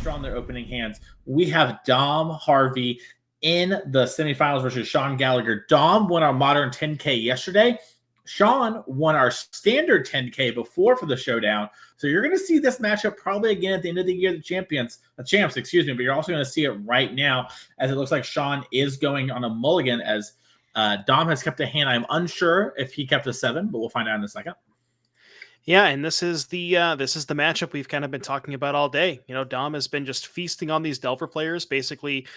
Mishra on their opening hands. We have Dom Harvey in the semifinals versus Sean Gallagher. Dom won our Modern 10K yesterday. Sean won our Standard 10K before for the showdown. So you're going to see this matchup probably again at the end of the year, the champs, but you're also going to see it right now as it looks like Sean is going on a mulligan as Dom has kept a hand. I'm unsure if he kept a 7, but we'll find out in a second. Yeah, and this is the matchup we've kind of been talking about all day. You know, Dom has been just feasting on these Delver players, basically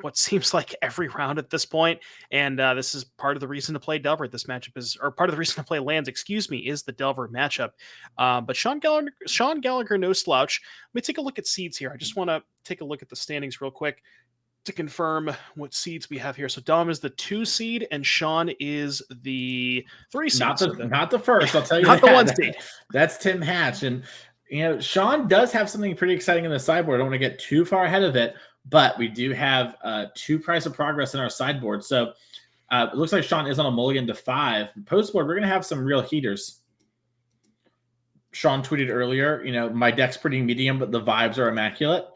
what seems like every round at this point. And this is part of the reason to play Delver. This matchup is, or part of the reason to play lands, is the Delver matchup. But Sean Gallagher, no slouch. Let me take a look at seeds here. I just want to take a look at the standings real quick to confirm what seeds we have here. So Dom is the 2 seed and Sean is the 3 seed. Not the first, I'll tell you. Not the 1 seed. That's Tim Hatch. And you know, Sean does have something pretty exciting in the sideboard. I don't want to get too far ahead of it, but we do have 2 Price of Progress in our sideboard. So it looks like Sean is on a mulligan to 5. Postboard, we're going to have some real heaters. Sean tweeted earlier, you know, my deck's pretty medium, but the vibes are immaculate.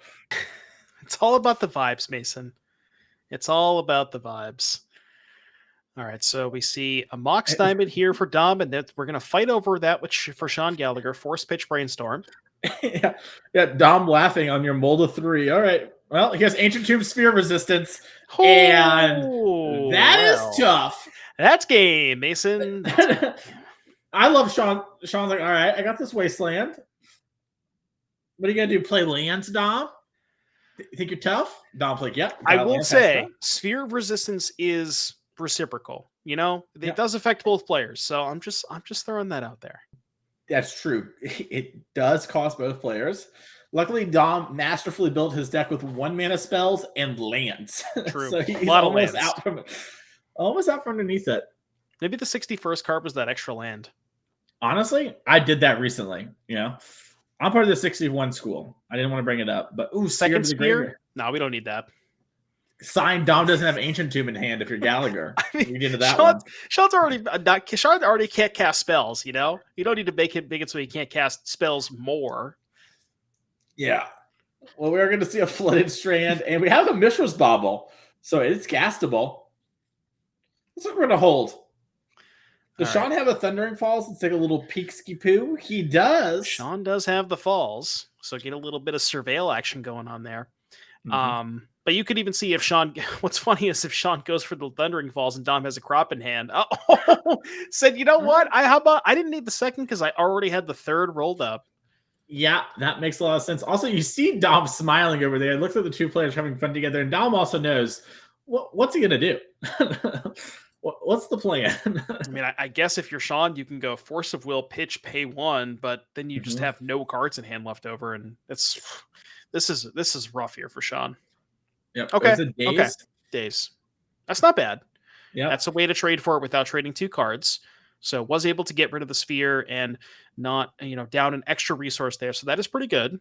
It's all about the vibes, Mason. It's all about the vibes. All right, so we see a Mox Diamond here for Dom, and we're going to fight over that for Sean Gallagher. Force pitch Brainstorm. yeah, Dom laughing on your mold of 3. All right, well, he has Ancient Tomb Sphere Resistance, and that is tough. That's game, Mason. I love Sean. Sean's like, all right, I got this Wasteland. What are you going to do, play lands, Dom? You think you're tough? Dom's like, yep. I will say, Sphere of Resistance is reciprocal. You know, it does affect both players. So I'm just throwing that out there. That's true. It does cost both players. Luckily, Dom masterfully built his deck with 1 mana spells and lands. True. So he's almost out from underneath it. Maybe the 61st card was that extra land. Honestly, I did that recently. You know, I'm part of the 61 school. I didn't want to bring it up, but second Spear? No, we don't need that. Sign Dom doesn't have Ancient Tomb in hand if you're Gallagher. I mean, we get into that one. Sean already can't cast spells, you know? You don't need to make it so he can't cast spells more. Yeah. Well, we're going to see a Flooded Strand, and we have a Mishra's Bauble, so it's castable. Looks like we're going to hold. Does Sean have a Thundering Falls and take a little peek-ski poo? He does. Sean does have the falls, so get a little bit of surveil action going on there. Mm-hmm. But you could even see if Sean. What's funny is if Sean goes for the Thundering Falls and Dom has a crop in hand. Said, you know what? I didn't need the second because I already had the 3rd rolled up. Yeah, that makes a lot of sense. Also, you see Dom smiling over there. It looks like the 2 players having fun together, and Dom also knows what's he gonna do. What's the plan? I mean, I guess if you're Sean, you can go Force of Will, pitch, pay 1, but then you just have no cards in hand left over, and this is rough here for Sean. Yep. Okay. Daze. That's not bad. Yeah. That's a way to trade for it without trading 2 cards. So was able to get rid of the sphere and not, down an extra resource there. So that is pretty good.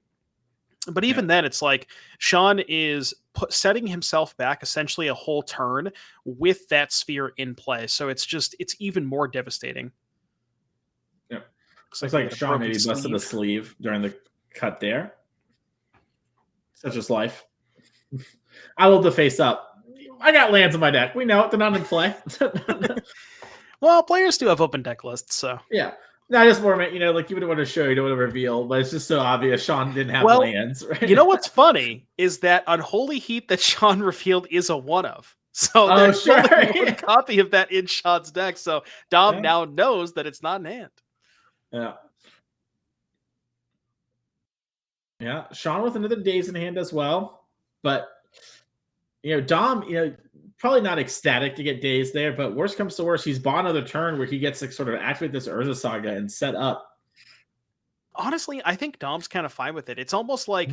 But even then, it's like Sean is setting himself back essentially a whole turn with that sphere in play. So it's even more devastating. Yeah. Looks like Sean maybe busted the sleeve during the cut there. Such is life. I love the face up. I got lands in my deck. We know it. They're not in play. Well, players do have open deck lists, so. Yeah. No, I just more meant, like you wouldn't want to show, you don't want to reveal, but it's just so obvious Sean didn't have lands, right? You know what's funny is that Unholy Heat that Sean revealed is a 1-of. So there's one copy of that in Sean's deck. So Dom now knows that it's not in hand. Yeah. Yeah. Sean with another Daze in hand as well. But, Dom, probably not ecstatic to get Daze there, but worst comes to worst, he's bought another turn where he gets to sort of activate this Urza Saga and set up. Honestly, I think Dom's kind of fine with it. It's almost like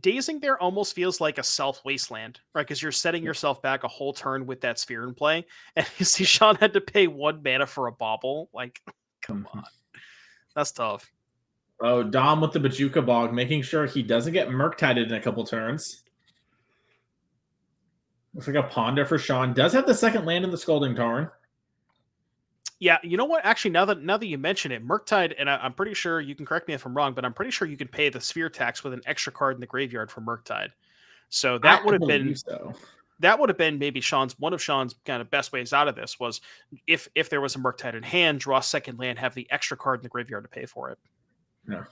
dazing there almost feels like a self-wasteland, right? Because you're setting yourself back a whole turn with that sphere in play. And you see Sean had to pay 1 mana for a Bauble. Like, come on. That's tough. Oh, Dom with the Bajuka Bog, making sure he doesn't get Murktide in a couple turns. Looks like a Ponder for Sean. Does have the second land in the Scalding Tarn. Yeah, you know what? Actually, now that you mention it, Murktide, and I'm pretty sure you can correct me if I'm wrong, but I'm pretty sure you can pay the sphere tax with an extra card in the graveyard for Murktide. So I believe so. that would have been maybe one of Sean's kind of best ways out of this was if there was a Murktide in hand, draw second land, have the extra card in the graveyard to pay for it. No.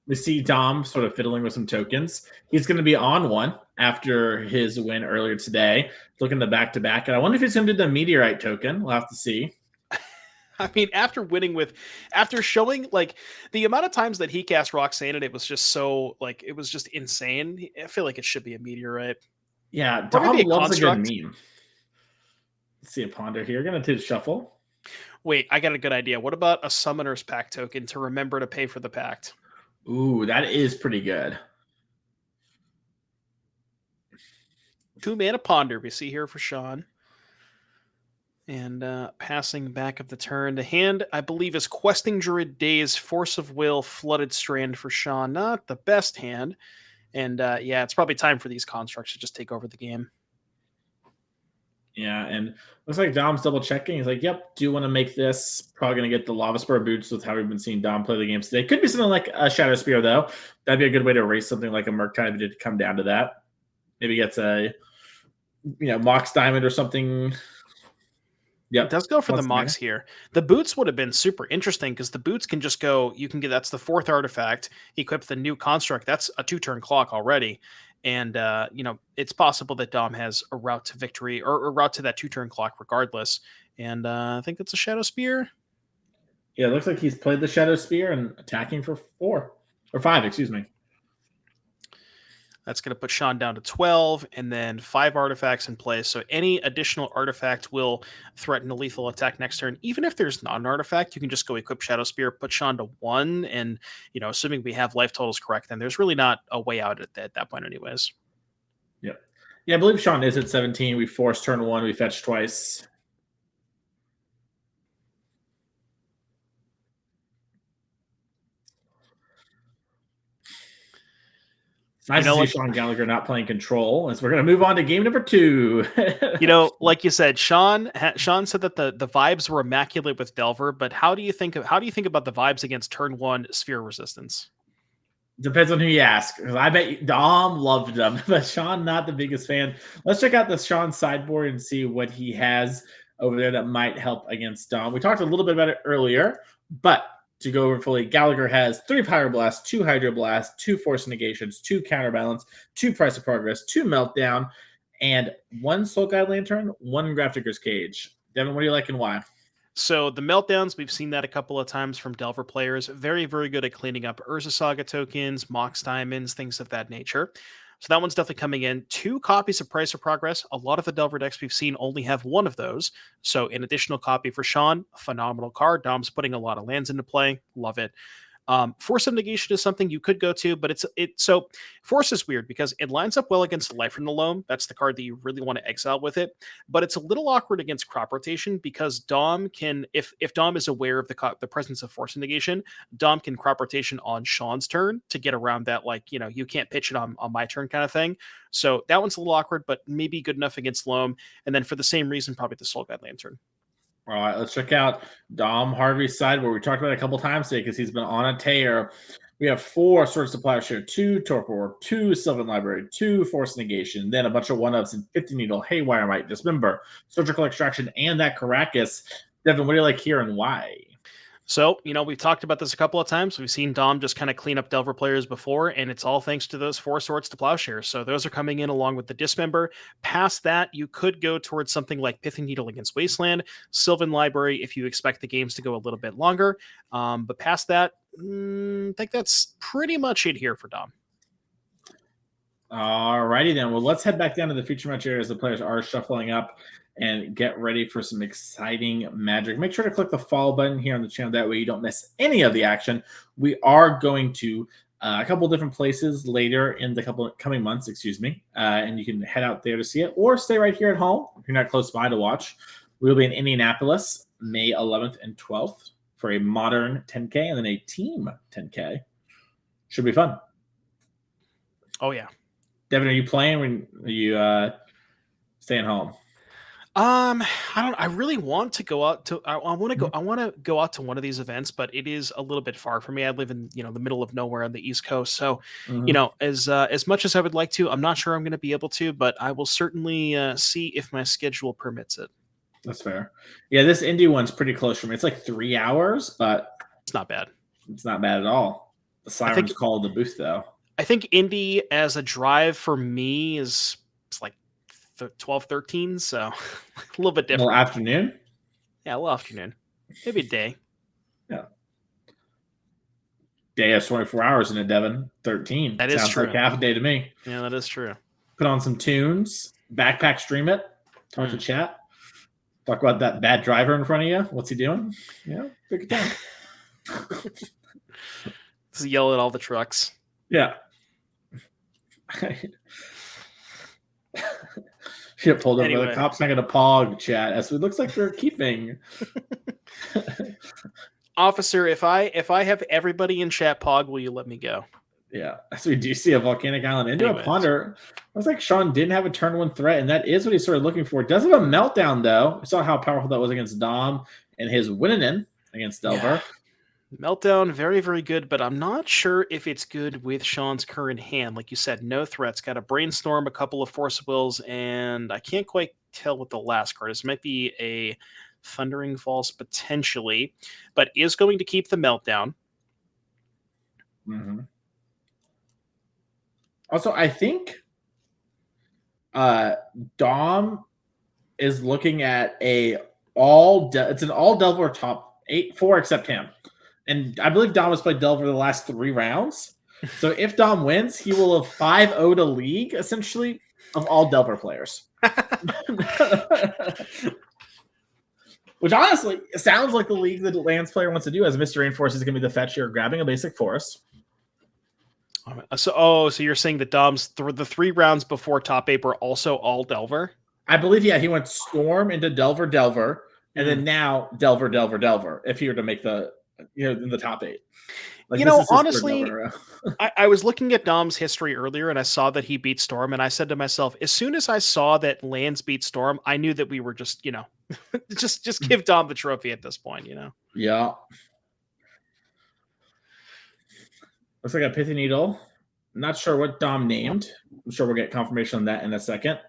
We see Dom sort of fiddling with some tokens. He's going to be on one after his win earlier today, looking the back to back. And I wonder if he's going to do the meteorite token. We'll have to see. I mean, after showing like the amount of times that he cast Roxanne, and it was just so like it was just insane. I feel like it should be a meteorite. Yeah, Or Dom maybe a loves construct. a good meme. Let's see a ponder here. Going to shuffle. Wait, I got a good idea. What about a Summoner's Pact token to remember to pay for the pact? Ooh, that is pretty good. 2-mana ponder we see here for Sean. And passing back of the turn. The hand, I believe, is Questing Druid, Daze, Force of Will, Flooded Strand for Sean. Not the best hand. And yeah, it's probably time for these constructs to just take over the game. Yeah, and looks like Dom's double checking. He's like, yep, do want to make this. Probably going to get the Lavaspur Boots with how we've been seeing Dom play the games today. Could be something like a Shadowspear, though. That'd be a good way to erase something like a Murktide if it did come down to that. Maybe gets a Mox Diamond or something. Yep. It does go for the Mox here. The Boots would have been super interesting because the Boots can just go, that's the 4th artifact, equip the new construct. That's a 2-turn clock already. And, it's possible that Dom has a route to victory or a route to that 2-turn clock regardless. And I think that's a Shadowspear. Yeah, it looks like he's played the Shadowspear and attacking for 4 or 5, excuse me. That's going to put Sean down to 12 and then 5 artifacts in place. So any additional artifact will threaten a lethal attack next turn. Even if there's not an artifact, you can just go equip Shadowspear, put Sean to 1. And, assuming we have life totals correct, then there's really not a way out at that point anyways. Yep. Yeah, I believe Sean is at 17. We forced turn 1. We fetched twice. Nice to see Sean Gallagher not playing control. As we're going to move on to game number 2. Like you said, Sean said that the vibes were immaculate with Delver, but how do you think about the vibes against turn 1 sphere resistance? Depends on who you ask. I bet Dom loved them, but Sean not the biggest fan. Let's check out the Sean sideboard and see what he has over there that might help against Dom. We talked a little bit about it earlier, but to go over fully, Gallagher has 3 Pyroblast, 2 Hydroblast, 2 Force Negations, 2 Counterbalance, 2 Price of Progress, 2 Meltdown, and 1 Soul Guide Lantern, 1 Grafdigger's Cage. Devin, what do you like and why? So the Meltdowns, we've seen that a couple of times from Delver players. Very, very good at cleaning up Urza Saga tokens, Mox Diamonds, things of that nature. So that one's definitely coming in. 2 copies of Price of Progress. A lot of the Delver decks we've seen only have 1 of those. So an additional copy for Sean. Phenomenal card. Dom's putting a lot of lands into play. Love it. Force of Negation is something you could go to, but so Force is weird because it lines up well against Life from the Loam. That's the card that you really want to exile with it, but it's a little awkward against Crop Rotation because Dom can, if Dom is aware of the presence of Force of Negation, Dom can Crop Rotation on Sean's turn to get around that, you can't pitch it on my turn kind of thing. So that one's a little awkward, but maybe good enough against Loam. And then for the same reason, probably the Soul Guide Lantern. All right, let's check out Dom Harvey's side where we talked about it a couple times today because he's been on a tear. We have 4 Swords to Plowshare, 2 Torpor, 2 Sylvan Library, 2 Force Negation, then a bunch of 1-ups and 50 Needle, Haywire Might, Dismember, Surgical Extraction, and that Caracas. Devin, what do you like here and why? So, we've talked about this a couple of times. We've seen Dom just kind of clean up Delver players before, and it's all thanks to those 4 Swords to Plowshare. So those are coming in along with the Dismember. Past that, you could go towards something like Pithing Needle against Wasteland, Sylvan Library if you expect the games to go a little bit longer. But past that, I think that's pretty much it here for Dom. All righty then. Well, let's head back down to the feature match areas. The players are shuffling up and get ready for some exciting magic. Make sure to click the follow button here on the channel. That way you don't miss any of the action. We are going to a couple different places later in the coming months, and you can head out there to see it or stay right here at home if you're not close by to watch. We'll be in Indianapolis May 11th and 12th for a modern 10K and then a team 10K. Should be fun. Oh, yeah. Devin, are you playing when you staying home? I really want to go out to. I want to go. I want to go out to one of these events, but it is a little bit far for me. I live in the middle of nowhere on the East Coast, so Mhm. as much as I would like to, I'm not sure I'm going to be able to. But I will certainly see if my schedule permits it. That's fair. Yeah, this indie one's pretty close for me. It's like 3 hours, but It's not bad. it's not bad at all. The I think sirens call the booth though. I think Indy as a drive for me is it's like 12, 13, so a little bit Well, different. afternoon. Yeah, a little afternoon, maybe a day. Yeah. Day has 24 hours in it, Devin. 13. That is Sounds true. like half a day to me. Yeah, that is true. Put on some tunes, backpack stream it, talk to chat, talk about that bad driver in front of you. What's he doing? Pick a time. Just yell at all the trucks. Yeah. Shit pulled over. Anyway. The cops not going to pog chat as it looks like they're keeping. Officer, if I have everybody in chat pog, will you let me go? Yeah. So we do see a Volcanic Island into Anyways. a ponder. Looks like Sean didn't have a turn one threat, and that is what he started looking for. Does have a meltdown, though. We saw how powerful that was against Dom and his winning against Delver. Yeah. Meltdown, very, very good, but I'm not sure if it's good with Sean's current hand. Like you said, no threats. Got a Brainstorm, a couple of Force of Wills, and I can't quite tell what the last card is. It might be a Thundering Falls potentially, but is going to keep the Meltdown. Mm-hmm. Also, I think Dom is looking at it's an all Delver top 8-4 except him. And I believe Dom has played Delver the last 3 rounds. So if Dom wins, he will have 5-0 to league, essentially, of all Delver players. Which honestly sounds like the league that Lance player wants to do, as Misty Rainforest is going to be the fetch here, grabbing a basic forest. So you're saying that Dom's the 3 rounds before top 8 were also all Delver? I believe, yeah, he went Storm into Delver, and then now Delver, if he were to make the in the top 8. Like, honestly, I was looking at Dom's history earlier, and I saw that he beat Storm, and I said to myself, as soon as I saw that Lands beat Storm, I knew that we were just, just give Dom the trophy at this point, Yeah. Looks like a Pithy Needle. Not sure what Dom named. I'm sure we'll get confirmation on that in a second.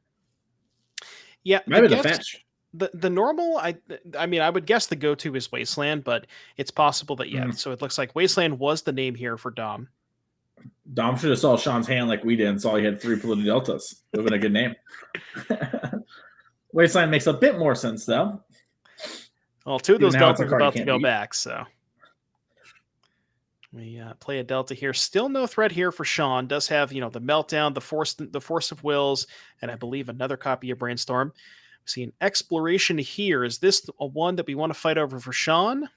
Yeah. Maybe the fetch. The normal, I mean, I would guess the go-to is Wasteland, but it's possible that, yeah. So it looks like Wasteland was the name here for Dom. Dom should have saw Sean's hand like we did and saw he had 3 Polluted Deltas. It would have been a good name. Wasteland makes a bit more sense, though. Well, 2 of those Deltas are about to go back, so. We play a Delta here. Still no threat here for Sean. Does have, the Meltdown, the Force of Wills, and I believe another copy of Brainstorm. We see an Exploration here. Is this a one that we want to fight over for Sean?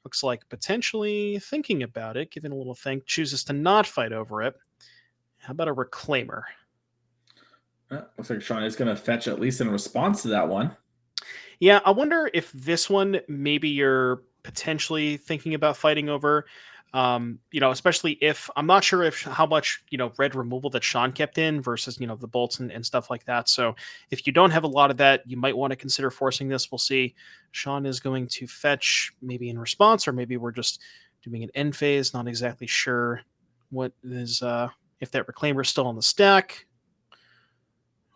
Looks like potentially thinking about it, giving a little think, chooses to not fight over it. How about a Reclaimer? Looks like Sean is going to fetch at least in response to that one. Yeah, I wonder if this one maybe you're potentially thinking about fighting over. Especially if I'm not sure how much red removal that Sean kept in versus the bolts and stuff like that. So if you don't have a lot of that, you might want to consider forcing this. We'll see. Sean is going to fetch maybe in response, or maybe we're just doing an end phase. Not exactly sure what is if that Reclaimer is still on the stack.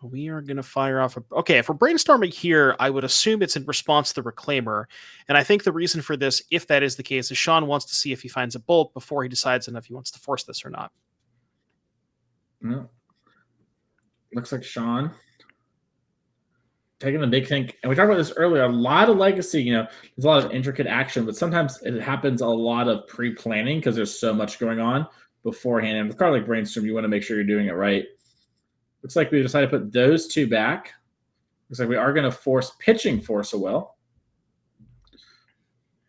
We are going to fire off. Okay, if we're brainstorming here, I would assume it's in response to the Reclaimer. And I think the reason for this, if that is the case, is Sean wants to see if he finds a bolt before he decides if he wants to force this or not. Yeah. Looks like Sean taking a big think. And we talked about this earlier. A lot of legacy, there's a lot of intricate action, but sometimes it happens a lot of pre-planning because there's so much going on beforehand. And with a card like Brainstorm, you want to make sure you're doing it right. Looks like we decided to put those 2 back. Looks like we are going to force pitching Force of Will.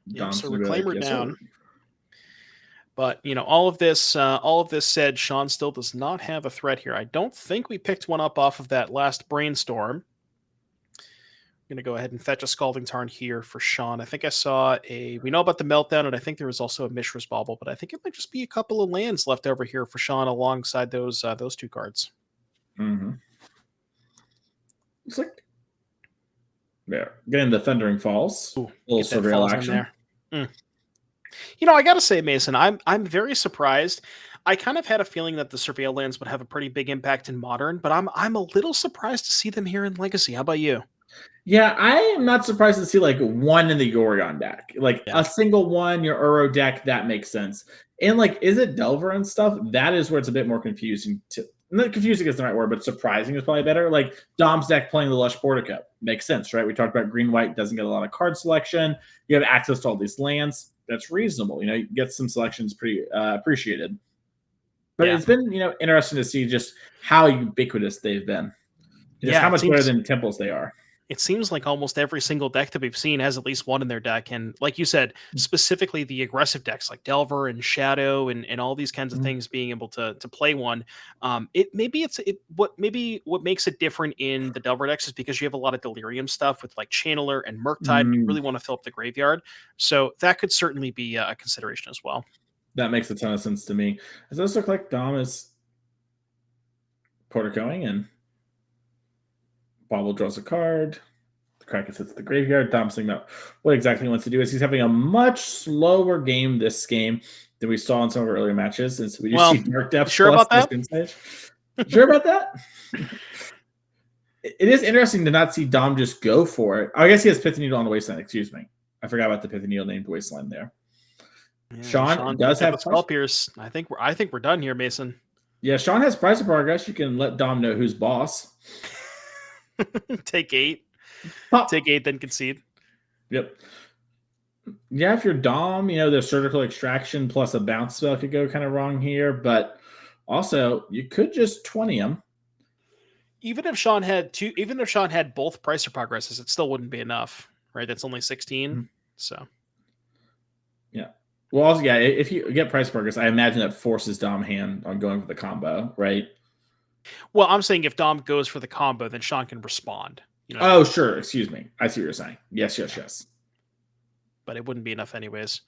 Yeah, so Reclaimer down. But all of this said, Sean still does not have a threat here. I don't think we picked one up off of that last Brainstorm. I'm going to go ahead and fetch a Scalding Tarn here for Sean. I think I saw we know about the Meltdown, and I think there was also a Mishra's Bauble, but I think it might just be a couple of lands left over here for Sean alongside those 2 cards. Mm-hmm. Looks like There. Getting the Thundering Falls. Ooh, A little surveil action. There. You know, I gotta say, Mason, I'm very surprised. I kind of had a feeling that the surveil lands would have a pretty big impact in modern, but I'm a little surprised to see them here in Legacy. How about you? Yeah, I am not surprised to see like one in the Yorion deck. Like a single one, your Uro deck, that makes sense. And like, is it Delver and stuff? That is where it's a bit more confusing. Not confusing is the right word, but surprising is probably better. Like Dom's deck playing the Lush Portico. Makes sense, right? We talked about green-white, doesn't get a lot of card selection. You have access to all these lands. That's reasonable. You know, you get some selections pretty appreciated. But it's been, you know, interesting to see just how ubiquitous they've been. Just how much better than temples they are. It seems like almost every single deck that we've seen has at least one in their deck. And like you said, specifically the aggressive decks like Delver and Shadow and all these kinds of things being able to play one. What makes it different in the Delver decks is because you have a lot of Delirium stuff with like Channeler and Murktide. And you really want to fill up the graveyard. So that could certainly be a consideration as well. That makes a ton of sense to me. Does this look like Dom is Porticoing and Bauble draws a card. The Kraken sits at the graveyard. Dom's thinking about what exactly he wants to do. Is he's having a much slower game this game than we saw in some of our earlier matches. And so we just see Dark Depths. Sure about that? Sure about that? It is interesting to not see Dom just go for it. Oh, I guess he has Pithy Needle on the Wasteland. Excuse me. I forgot about the Pithy Needle named Wasteland there. Yeah, Sean does have Spell Pierce. I think we're done here, Mason. Yeah, Sean has Price of Progress. You can let Dom know who's boss. Take 8. Take 8, then concede. Yep. Yeah, if you're Dom, you know, the Surgical Extraction plus a bounce spell could go kind of wrong here, but also you could just 20 him. Even if Sean had both Price of Progresses, it still wouldn't be enough, right? That's only 16. Mm-hmm. So yeah. Well, also, yeah, if you get Price of Progress, I imagine that forces Dom hand on going for the combo, right? Well, I'm saying if Dom goes for the combo, then Sean can respond. You know. Oh, sure. Excuse me. I see what you're saying. Yes. But it wouldn't be enough anyways.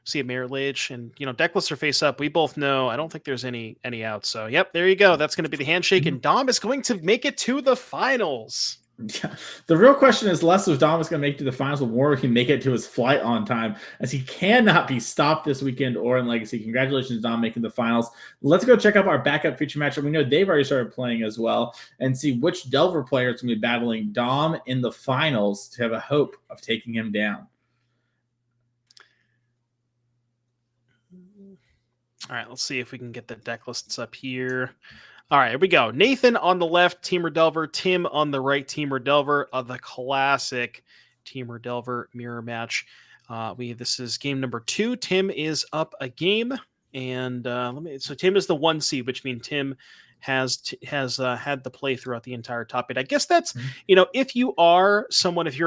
See a Mirror Lage, and you know, deckless are face up. We both know. I don't think there's any out. So, yep, there you go. That's going to be the handshake, and Dom is going to make it to the finals. Yeah. The real question is less if Dom is going to make it to the finals, but more if he make it to his flight on time, as he cannot be stopped this weekend or in Legacy. Congratulations, Dom, making the finals. Let's go check out our backup feature matchup. We know they've already started playing as well, and see which Delver player is going to be battling Dom in the finals to have a hope of taking him down. All right, let's see if we can get the deck lists up here. All right, here we go. Nathan on the left, Teamer Delver. Tim on the right, Teamer Delver. The classic Teamer Delver mirror match. This is game number 2. Tim is up a game, and so Tim is the 1 seed, which means Tim has had the play throughout the entire top 8. I guess that's if you're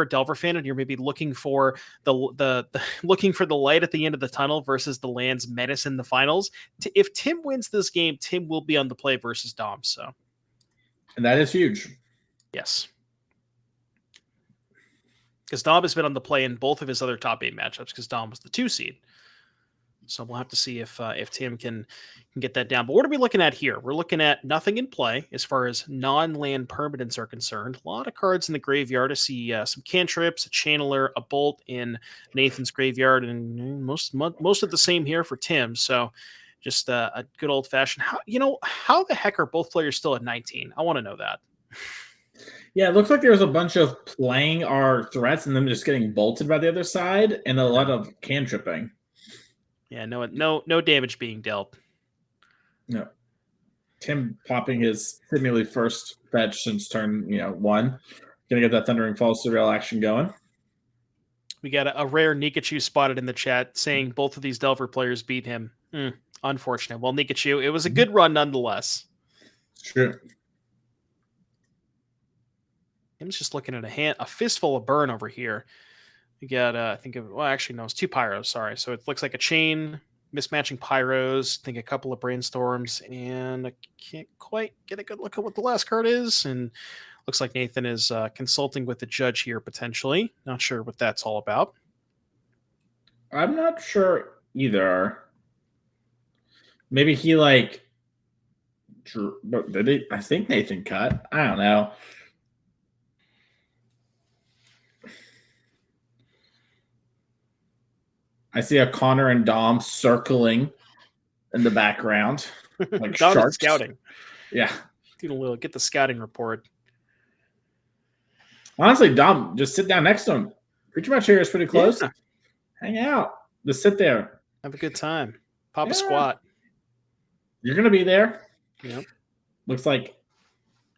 a Delver fan and you're maybe looking for the looking for the light at the end of the tunnel versus the land's menace in the finals. If Tim wins this game, Tim will be on the play versus Dom. So, and that is huge. Yes, because Dom has been on the play in both of his other top 8 matchups because Dom was the 2 seed. So we'll have to see if Tim can get that down. But what are we looking at here? We're looking at nothing in play as far as non-land permanents are concerned. A lot of cards in the graveyard. I see some cantrips, a channeler, a bolt in Nathan's graveyard, and most of the same here for Tim. So just a good old-fashioned. How the heck are both players still at 19? I want to know that. Yeah, it looks like there's a bunch of playing our threats and them just getting bolted by the other side, and a lot of cantripping. Yeah, no damage being dealt. No. Tim popping his seemingly first fetch since turn 1. Gonna get that Thundering Falls surreal action going. We got a rare Nikachu spotted in the chat saying both of these Delver players beat him. Unfortunate. Well, Nikachu, it was a good run nonetheless. It's true. I'm just looking at a fistful of burn over here. We got, it's 2 pyros, sorry. So it looks like a chain, mismatching pyros, I think a couple of brainstorms, and I can't quite get a good look at what the last card is. And looks like Nathan is consulting with the judge here, potentially. Not sure what that's all about. I'm not sure either. Maybe he, did he? I think Nathan cut. I don't know. I see a Connor and Dom circling in the background, like Dom is sharks. scouting. Yeah. Get the scouting report. Honestly, Dom, just sit down next to him. Preacher Match chair is pretty close. Yeah. Hang out. Just sit there. Have a good time. Pop a squat. You're going to be there. Yep. Looks like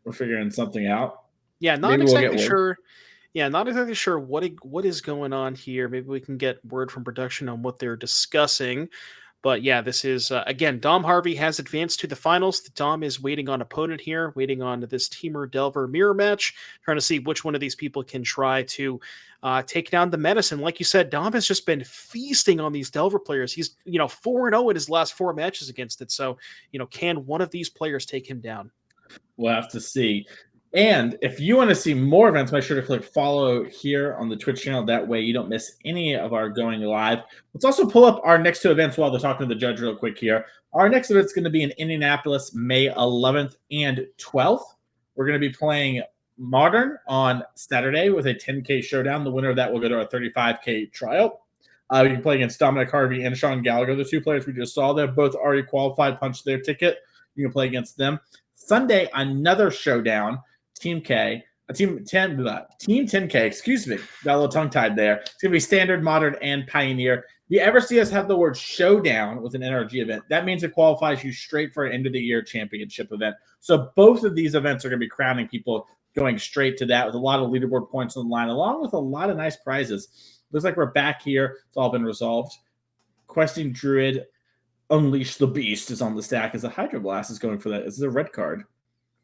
we're figuring something out. Yeah, not exactly sure. Yeah, not exactly sure what is going on here. Maybe we can get word from production on what they're discussing. But yeah, this is, again, Dom Harvey has advanced to the finals. Dom is waiting on opponent here, waiting on this Teamer Delver mirror match, trying to see which one of these people can try to take down the medicine. Like you said, Dom has just been feasting on these Delver players. He's, 4-0 in his last 4 matches against it. So, can one of these players take him down? We'll have to see. And if you want to see more events, make sure to click follow here on the Twitch channel. That way you don't miss any of our going live. Let's also pull up our next 2 events while they're talking to the judge real quick here. Our next event is going to be in Indianapolis, May 11th and 12th. We're going to be playing Modern on Saturday with a 10K showdown. The winner of that will go to our 35K trial. You can play against Dominic Harvey and Sean Gallagher, the 2 players we just saw. They're both already qualified, punched their ticket. You can play against them. Sunday, another showdown. Team 10K, excuse me. Got a little tongue-tied there. It's going to be Standard, Modern, and Pioneer. If you ever see us have the word showdown with an NRG event, that means it qualifies you straight for an end-of-the-year championship event. So both of these events are going to be crowning people going straight to that with a lot of leaderboard points on the line, along with a lot of nice prizes. Looks like we're back here. It's all been resolved. Questing Druid, Unleash the Beast is on the stack as a Hydroblast is going for that. This is a red card.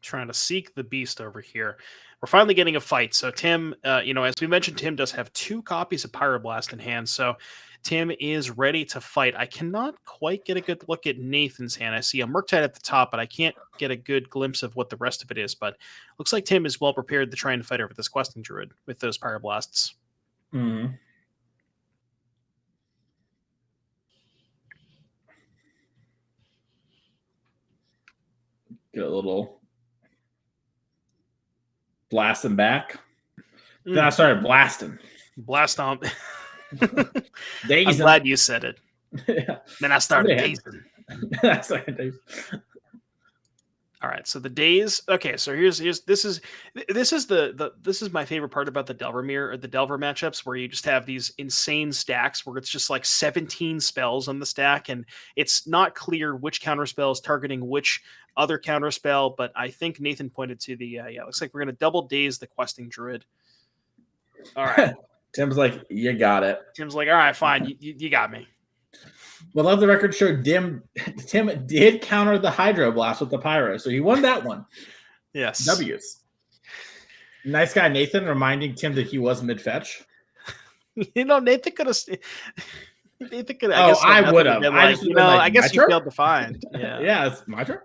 Trying to seek the beast over here. We're finally getting a fight. So Tim, as we mentioned, Tim does have 2 copies of Pyroblast in hand. So Tim is ready to fight. I cannot quite get a good look at Nathan's hand. I see a Murktide at the top, but I can't get a good glimpse of what the rest of it is. But looks like Tim is well prepared to try and fight over this Questing Druid with those Pyroblasts. Mm-hmm. Get a little blasting back. Then I started blasting. Blast on. Daze. I'm glad you said it. Yeah. Then I started dazing. All right, so the Daze. Okay, so this is my favorite part about the Delver mirror or the Delver matchups, where you just have these insane stacks where it's just like 17 spells on the stack, and it's not clear which counter spell is targeting which other counter spell. But I think Nathan pointed to the looks like we're gonna double Daze the Questing Druid. All right, Tim's like, you got it. Tim's like, all right, fine, you got me. Well, let the record show Tim did counter the Hydroblast with the Pyro, so he won that one. Yes. W's. Nice guy Nathan reminding Tim that he was mid-fetch. Nathan could have. I would have. I guess you failed to find. Yeah. Yeah, it's my turn.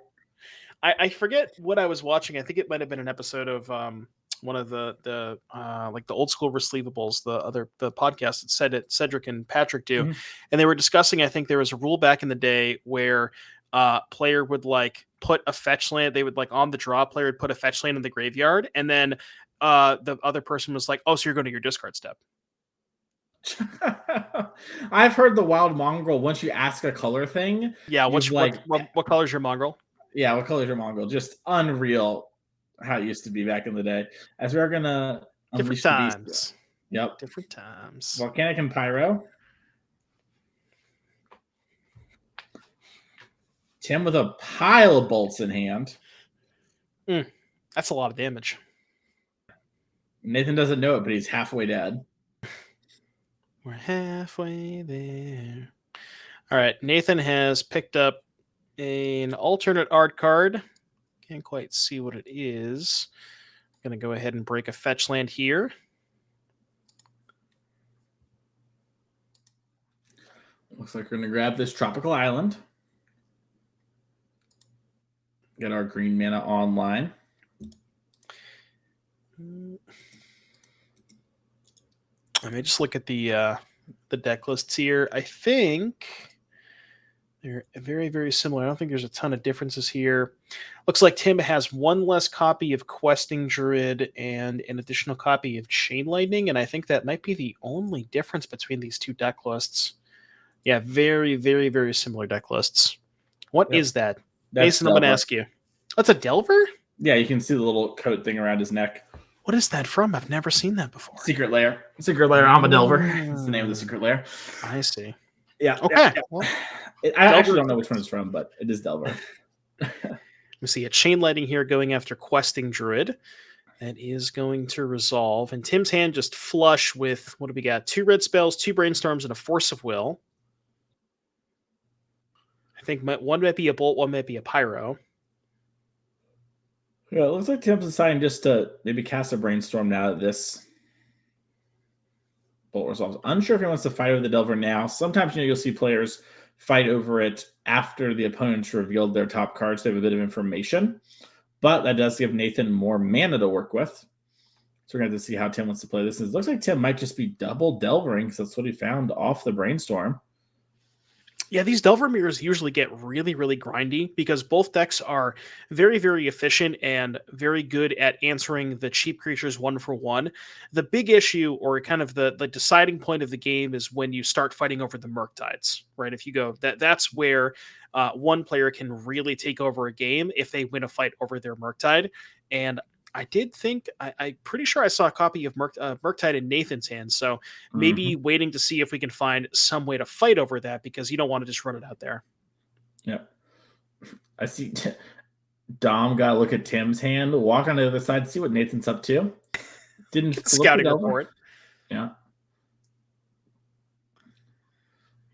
I forget what I was watching. I think it might have been an episode of one of the like the old school receivables, the podcast that said it Cedric and Patrick do, and they were discussing. I think there was a rule back in the day where player would like put a fetch land. They would like on the draw, player would put a fetch land in the graveyard, and then the other person was like, "Oh, so you're going to your discard step." I've heard the wild mongrel. Once you ask a color thing, yeah. What color is your mongrel? Yeah, what color is your mongrel? Just unreal. How it used to be back in the day. As we're gonna different times. Yep, different times. Volcanic and Pyro. Tim with a pile of bolts in hand. That's a lot of damage. Nathan doesn't know it, but he's halfway dead. We're halfway there. All right, Nathan has picked up an alternate art card. Can't quite see what it is. I'm going to go ahead and break a fetch land here. Looks like we're going to grab this Tropical Island. Get our green mana online. Let me just look at the deck lists here. I think they're very, very similar. I don't think there's a ton of differences here. Looks like Tim has one less copy of Questing Druid and an additional copy of Chain Lightning, and I think that might be the only difference between these two deck lists. Yeah, very, very, very similar deck lists. What is that? That's Mason, I'm going to Delver. ask you. That's a Delver? Yeah, you can see the little coat thing around his neck. What is that from? I've never seen that before. Secret lair. Secret lair. I'm a Delver. It's the name of the secret lair. I see. Yeah. Okay. Yeah. Well, I actually don't know which one it's from, but it is Delver. We see a chain lighting here going after Questing Druid. That is going to resolve. And Tim's hand just flush with, what do we got? 2 red spells, 2 brainstorms, and a Force of Will. I think one might be a Bolt, one might be a Pyro. Yeah, it looks like Tim's deciding just to maybe cast a Brainstorm now that this Bolt resolves. Unsure if he wants to fight over the Delver now. Sometimes you'll see players fight over it after the opponents revealed their top cards. They have a bit of information. But that does give Nathan more mana to work with. So we're going to have to see how Tim wants to play this. It looks like Tim might just be double Delvering because that's what he found off the Brainstorm. Yeah, these Delver mirrors usually get really, really grindy because both decks are very, very efficient and very good at answering the cheap creatures 1-for-1. The big issue, or kind of the deciding point of the game, is when you start fighting over the Murktides, right? If you go, that's where one player can really take over a game if they win a fight over their Murktide. And I did think, I'm pretty sure I saw a copy of Murktide in Nathan's hands. So maybe waiting to see if we can find some way to fight over that because you don't want to just run it out there. Yeah. I see Dom got to look at Tim's hand, walk on the other side, see what Nathan's up to. Didn't scouting report. Yeah.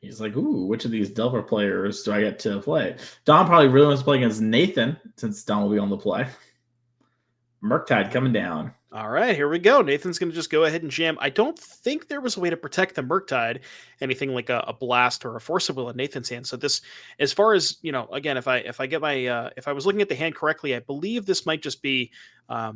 He's like, ooh, which of these Delver players do I get to play? Dom probably really wants to play against Nathan since Dom will be on the play. Murktide coming down. All right, here we go. Nathan's going to just go ahead and jam. I don't think there was a way to protect the Murktide, anything like a blast or a Force of Will in Nathan's hand. So this, as far as, again, if I get my, if I was looking at the hand correctly, I believe this might just be, I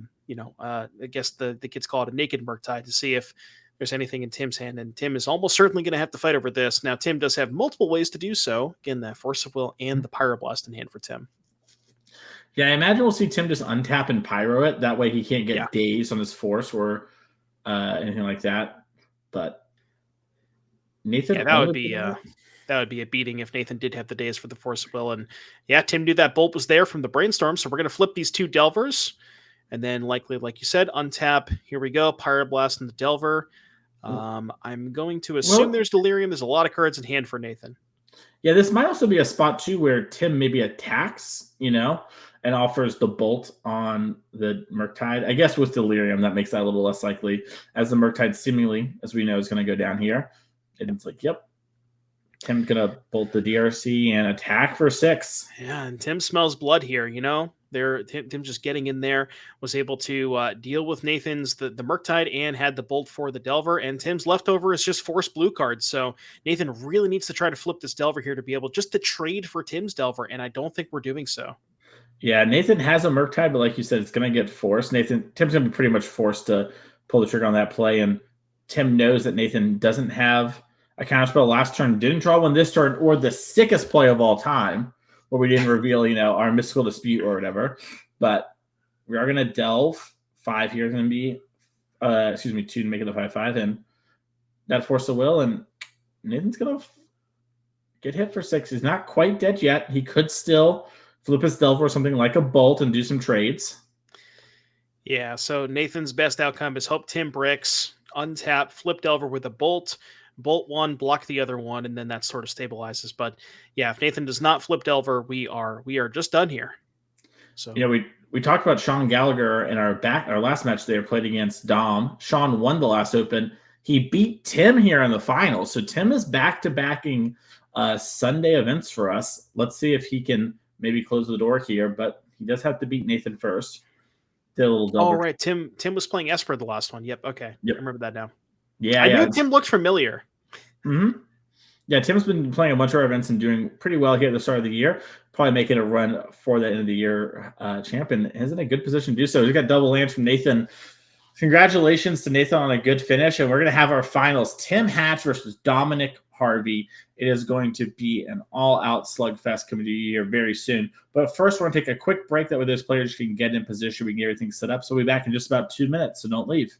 guess the kids call it a naked Murktide to see if there's anything in Tim's hand. And Tim is almost certainly going to have to fight over this. Now, Tim does have multiple ways to do so. Again, that Force of Will and the Pyroblast in hand for Tim. Yeah, I imagine we'll see Tim just untap and pyro it. That way he can't get Daze on his Force or anything like that. But Nathan, that would be a beating if Nathan did have the Daze for the Force of Will. And yeah, Tim knew that Bolt was there from the Brainstorm. So we're going to flip these 2 Delvers. And then likely, like you said, untap. Here we go. Pyroblast and the Delver. I'm going to assume there's Delirium. There's a lot of cards in hand for Nathan. Yeah, this might also be a spot, too, where Tim maybe attacks, and offers the Bolt on the Murktide. I guess with Delirium, that makes that a little less likely, as the Murktide seemingly, as we know, is going to go down here. And it's like, yep, Tim's going to Bolt the DRC and attack for 6. Yeah, and Tim smells blood here, Tim just getting in there, was able to deal with Nathan's the Murktide and had the Bolt for the Delver, and Tim's leftover is just Force blue cards. So Nathan really needs to try to flip this Delver here to be able just to trade for Tim's Delver, and I don't think we're doing so. Yeah, Nathan has a Murktide, but like you said, it's going to get forced. Tim's going to be pretty much forced to pull the trigger on that play, and Tim knows that Nathan doesn't have a counterspell last turn, didn't draw one this turn, or the sickest play of all time, where we didn't reveal, our mystical dispute or whatever. But we are going to delve 5 here. Going to be, 2 to make it a 5/5, and that Force of Will, and Nathan's going to get hit for 6. He's not quite dead yet. He could still flip his Delver or something like a Bolt and do some trades. Yeah, so Nathan's best outcome is hope Tim bricks, untap, flip Delver with a Bolt, Bolt one, block the other one, and then that sort of stabilizes. But yeah, if Nathan does not flip Delver, we are just done here. So yeah, we talked about Sean Gallagher in our last match there, played against Dom. Sean won the last Open. He beat Tim here in the finals. So Tim is back to backing Sunday events for us. Let's see if he can maybe close the door here, but he does have to beat Nathan first. Did a little Delver. Oh, right. Tim was playing Esper the last one. Yep. Okay. Yep. I remember that now. Yeah, I knew Tim looked familiar. Mm-hmm. Yeah, Tim's been playing a bunch of our events and doing pretty well here at the start of the year. Probably making a run for the end of the year champion. Is in a good position to do so. We got double lands from Nathan. Congratulations to Nathan on a good finish. And we're going to have our finals. Tim Hatch versus Dominic Harvey. It is going to be an all-out slugfest coming to you here very soon. But first, we're going to take a quick break. That way those players can get in position. We can get everything set up. So we'll be back in just about 2 minutes, so don't leave.